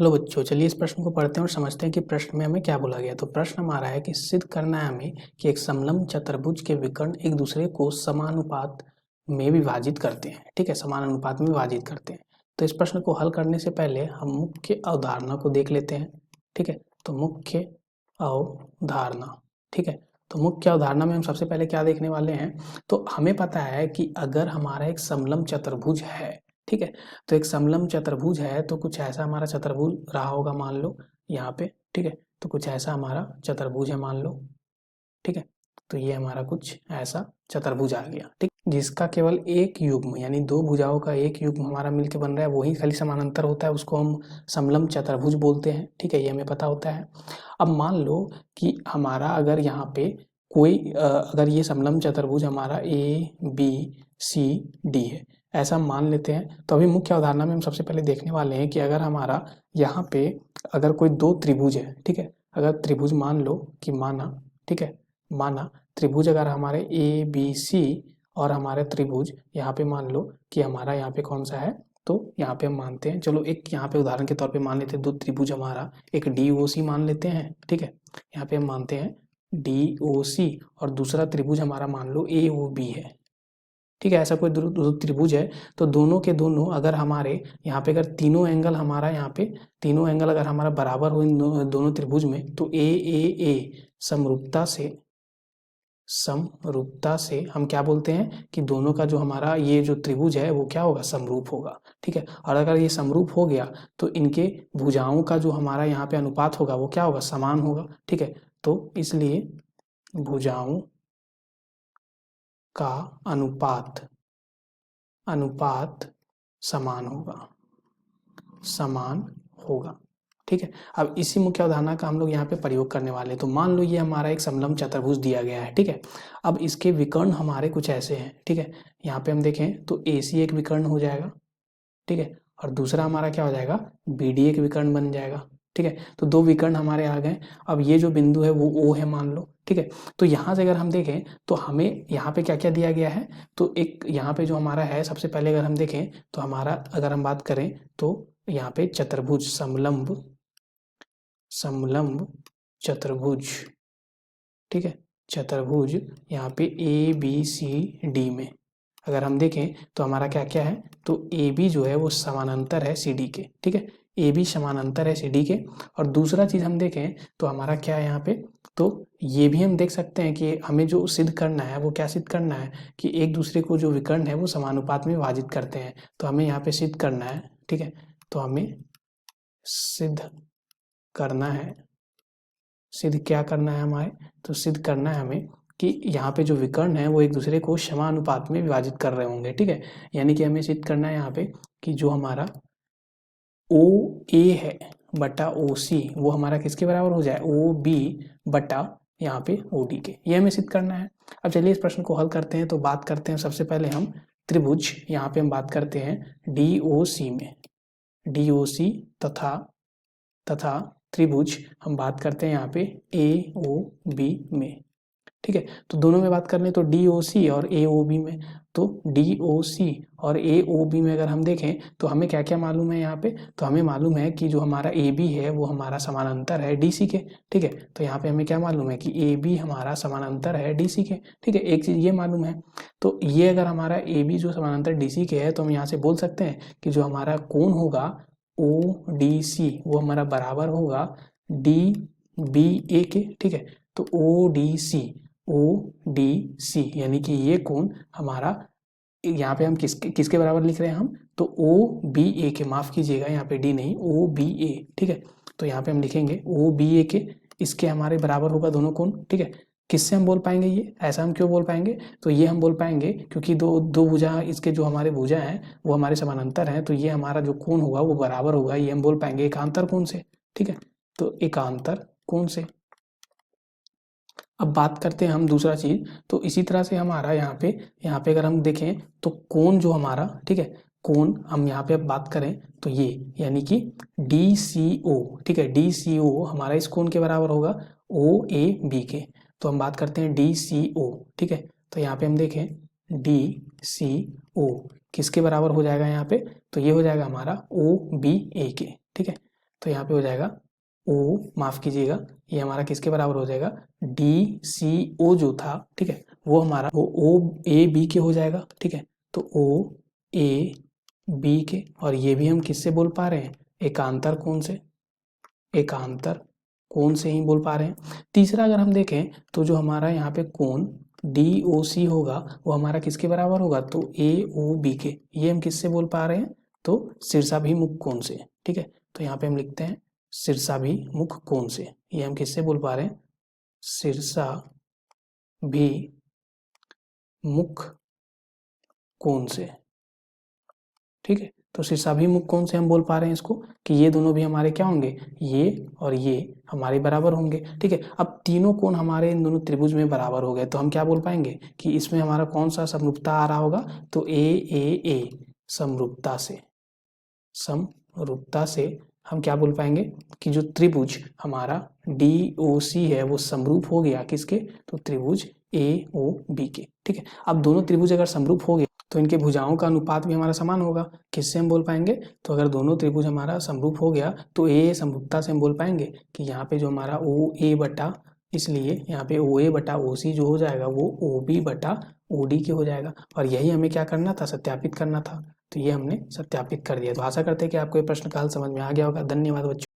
Hello बच्चों, चलिए इस प्रश्न को पढ़ते हैं और समझते हैं कि प्रश्न में हमें क्या बोला गया। तो प्रश्न हमारा है कि सिद्ध करना है हमें कि एक समलंब चतुर्भुज के विकर्ण एक दूसरे को समानुपात में विभाजित करते हैं। ठीक है, समान अनुपात में विभाजित करते हैं। तो इस प्रश्न को हल करने से पहले हम मुख्य अवधारणा को देख लेते हैं। ठीक है, तो मुख्य अवधारणा। ठीक है, तो मुख्य अवधारणा में हम सबसे पहले क्या देखने वाले हैं। तो हमें पता है कि अगर हमारा एक समलंब चतुर्भुज है, ठीक है, तो एक समलंब चतुर्भुज है तो कुछ ऐसा हमारा चतुर्भुज रहा होगा, मान लो यहाँ पे। ठीक है, तो कुछ ऐसा हमारा चतुर्भुज है, मान लो। ठीक है, तो ये हमारा कुछ ऐसा चतुर्भुज आ गया। ठीक, जिसका केवल एक युग्म यानी दो भुजाओं का एक युग्म हमारा मिलकर बन रहा है, वही खाली समानांतर होता है, उसको हम समलंब चतुर्भुज बोलते हैं। ठीक है, ये हमें पता होता है। अब मान लो कि हमारा अगर यहाँ पे कोई अगर ये समलंब चतुर्भुज हमारा ABCD है, ऐसा मान लेते हैं। तो अभी मुख्य अवधारणा में हम सबसे पहले देखने वाले हैं कि अगर हमारा यहाँ पे अगर कोई दो त्रिभुज है, ठीक है, अगर त्रिभुज मान लो कि माना, ठीक है, माना त्रिभुज अगर हमारे ABC और हमारे त्रिभुज यहाँ पे मान लो कि हमारा यहाँ पे कौन सा है, तो यहाँ पे हम मानते हैं, चलो एक यहाँ पे उदाहरण के तौर पे मान लेते हैं दो त्रिभुज हमारा एक DOC मान लेते हैं। ठीक है, यहाँ पे हम मानते हैं DOC और दूसरा त्रिभुज हमारा मान लो AOB है। ठीक है, ऐसा कोई दो त्रिभुज है तो दोनों के दोनों अगर हमारे यहाँ पे अगर तीनों एंगल हमारा यहाँ पे तीनों एंगल अगर हमारा बराबर हो इन दोनों त्रिभुज में, तो ए समरूपता से हम क्या बोलते हैं कि दोनों का जो हमारा ये जो त्रिभुज है वो क्या होगा, समरूप होगा। ठीक है, और अगर ये समरूप हो गया तो इनके भुजाओं का जो हमारा यहाँ पे अनुपात होगा वो क्या होगा, समान होगा। ठीक है, तो इसलिए भुजाओं का अनुपात समान होगा। ठीक है, अब इसी मुख्य अवधारणा का हम लोग यहाँ पे प्रयोग करने वाले हैं। तो मान लो ये हमारा एक समलंब चतुर्भुज दिया गया है। ठीक है, अब इसके विकर्ण हमारे कुछ ऐसे हैं। ठीक है, यहाँ पे हम देखें तो AC एक विकर्ण हो जाएगा। ठीक है, और दूसरा हमारा क्या हो जाएगा, BD एक विकर्ण बन जाएगा। ठीक है, तो दो विकर्ण हमारे आ गए। अब ये जो बिंदु है वो O है मान लो। ठीक है, तो यहाँ से अगर हम देखें तो हमें यहाँ पे क्या क्या दिया गया है, तो एक यहाँ पे जो हमारा है सबसे पहले अगर हम देखें तो हमारा अगर हम बात करें तो यहाँ पे चतुर्भुज समलंब चतुर्भुज। ठीक है, चतुर्भुज यहाँ पे ABCD में अगर हम देखें तो हमारा क्या क्या है, तो AB जो है वो समानांतर है CD के। ठीक है, AB समानांतर है CD के। और दूसरा चीज हम देखें तो हमारा क्या है यहाँ पे, तो ये भी हम देख सकते हैं कि हमें जो सिद्ध करना है वो क्या सिद्ध करना है कि एक दूसरे को जो विकर्ण है वो समानुपात में विभाजित करते हैं। तो हमें यहाँ पे सिद्ध करना है। ठीक है, तो हमें सिद्ध करना है, सिद्ध क्या करना है हमारे, तो सिद्ध करना है हमें कि यहाँ पे जो विकर्ण है वो एक दूसरे को समानुपात में विभाजित कर रहे होंगे। ठीक है, यानी कि हमें सिद्ध करना है यहाँ पे कि जो हमारा OA है बटा OC वो हमारा किसके बराबर हो जाए, OB बटा यहाँ पे OD के। ये हमें सिद्ध करना है। अब चलिए इस प्रश्न को हल करते हैं। तो बात करते हैं सबसे पहले हम त्रिभुज, यहाँ पे हम बात करते हैं DOC में, DOC तथा त्रिभुज हम बात करते हैं यहाँ पे AOB में। ठीक है, तो दोनों में बात कर लें तो DOC और AOB में, तो DOC और AOB में अगर हम देखें तो हमें क्या क्या मालूम है यहाँ पे, तो हमें मालूम है कि जो हमारा AB है वो हमारा समानांतर है DC के। ठीक है, तो यहाँ पे हमें क्या मालूम है कि AB हमारा समानांतर है DC के। ठीक है, एक चीज़ ये मालूम है। तो ये अगर हमारा AB जो समानांतर DC के है तो हम यहाँ से बोल सकते हैं कि जो हमारा कोण होगा ODC वो हमारा बराबर होगा DBA के। ठीक है, तो ODC यानी कि ये कोण हमारा यहाँ पे हम किसके बराबर लिख रहे हैं हम, तो OBA के, माफ कीजिएगा यहाँ पे D नहीं, OBA। ठीक है, तो यहाँ पे हम लिखेंगे OBA के, इसके हमारे बराबर होगा दोनों कोण। ठीक है, किससे हम बोल पाएंगे ये, ऐसा हम क्यों बोल पाएंगे, तो ये हम बोल पाएंगे क्योंकि दो भुजा, इसके जो हमारे भुजा हैं वो हमारे समानांतर हैं, तो ये हमारा जो कोण होगा वो बराबर होगा, ये हम बोल पाएंगे एकांतर कोण से। ठीक है, तो एकांतर कोण से। अब बात करते हैं हम दूसरा चीज, तो इसी तरह से हमारा यहाँ पे अगर हम देखें तो कोण जो हमारा, ठीक है, कोण हम यहाँ पे अब बात करें तो ये यानी कि DCO। ठीक है, DCO हमारा इस कोण के बराबर होगा OAB के। तो हम बात करते हैं DCO। ठीक है, तो यहाँ पे हम देखें DCO किसके बराबर हो जाएगा यहाँ पे, तो ये हो जाएगा हमारा OBA के। ठीक है, तो यहाँ पे हो जाएगा ओ, माफ़ कीजिएगा, ये हमारा किसके बराबर हो जाएगा, DCO जो था, ठीक है, वो हमारा वो OAB के हो जाएगा, ठीक है। तो OAB के, और ये भी हम किससे बोल पा रहे हैं, एकांतर कोण से, एकांतर कोण से ही बोल पा रहे हैं। तीसरा अगर हम देखें तो जो हमारा यहाँ पे कोण DOC होगा वो हमारा किसके बराबर होगा, तो AOB के, ये हम किससे बोल पा रहे हैं, तो शीर्षाभिमुख कोण से, ठीक है। तो यहाँ पे हम लिखते हैं शीर्षाभिमुख कोण से, ये हम किससे बोल पा रहे हैं, शीर्षाभिमुख कोण से, ठीक है। तो शीर्षाभिमुख कोण से हम बोल पा रहे हैं इसको कि ये दोनों भी हमारे क्या होंगे, ये और ये हमारे बराबर होंगे, ठीक है। अब तीनों कोण हमारे इन दोनों त्रिभुज में बराबर हो गए, तो हम क्या बोल पाएंगे कि इसमें हमारा कौन सा समरूपता आ रहा होगा, तो AAA समरूपता से हम क्या बोल पाएंगे कि जो त्रिभुज हमारा DOC है वो समरूप हो गया किसके, तो त्रिभुज AOB के, ठीक है। अब दोनों त्रिभुज अगर समरूप हो गए तो इनके भुजाओं का अनुपात भी हमारा समान होगा, किससे हम बोल पाएंगे, तो अगर दोनों त्रिभुज हमारा समरूप हो गया तो ए समरूपता से हम बोल पाएंगे कि यहाँ पे जो हमारा OA बटा, इसलिए यहाँ पे OA बटा OC जो हो जाएगा वो OB बटा OD के हो जाएगा, और यही हमें क्या करना था, सत्यापित करना था। तो ये हमने सत्यापित कर दिया। तो आशा करते हैं कि आपको ये प्रश्न का हल समझ में आ गया होगा। धन्यवाद बच्चों।